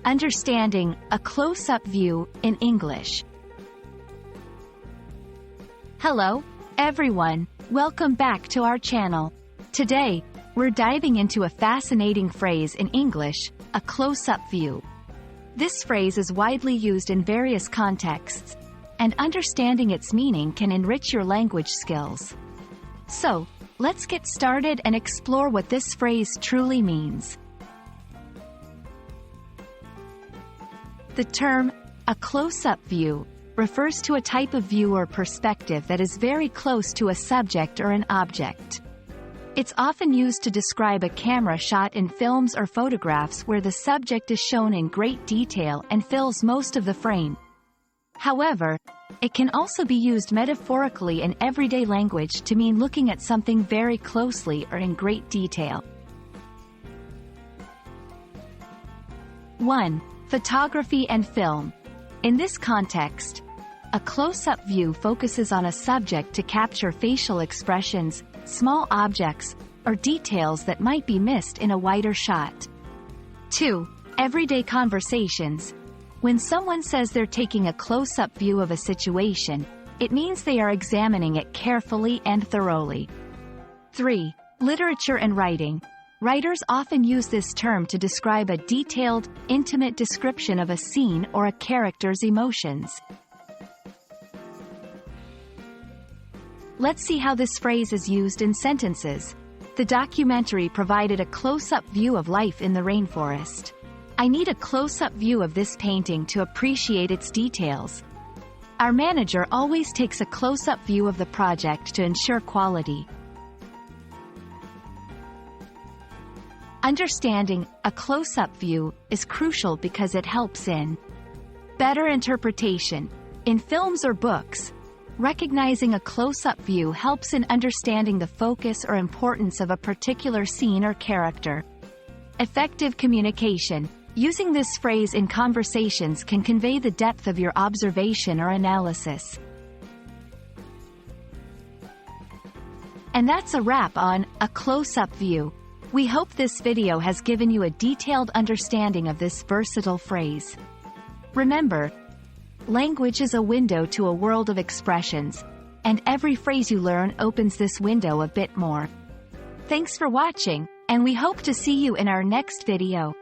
Understanding, a close-up view, in English. Hello, everyone. Welcome back to our channel. Today, we're diving into a fascinating phrase in English, a close-up view. This phrase is widely used in various contexts, and understanding its meaning can enrich your language skills. So, let's get started and explore what this phrase truly means. The term, a close-up view, refers to a type of view or perspective that is very close to a subject or an object. It's often used to describe a camera shot in films or photographs where the subject is shown in great detail and fills most of the frame. However, it can also be used metaphorically in everyday language to mean looking at something very closely or in great detail. 1. Photography and film. In this context, a close-up view focuses on a subject to capture facial expressions, small objects, or details that might be missed in a wider shot. 2. Everyday conversations. When someone says they're taking a close-up view of a situation, it means they are examining it carefully and thoroughly. 3. Literature and writing. Writers often use this term to describe a detailed, intimate description of a scene or a character's emotions. Let's see how this phrase is used in sentences. The documentary provided a close-up view of life in the rainforest. I need a close-up view of this painting to appreciate its details. Our manager always takes a close-up view of the project to ensure quality. Understanding, a close-up view, is crucial because it helps in better interpretation. In films or books, recognizing a close-up view helps in understanding the focus or importance of a particular scene or character. Effective communication. Using this phrase in conversations can convey the depth of your observation or analysis. And that's a wrap on a close-up view. We hope this video has given you a detailed understanding of this versatile phrase. Remember, language is a window to a world of expressions, and every phrase you learn opens this window a bit more. Thanks for watching, and we hope to see you in our next video.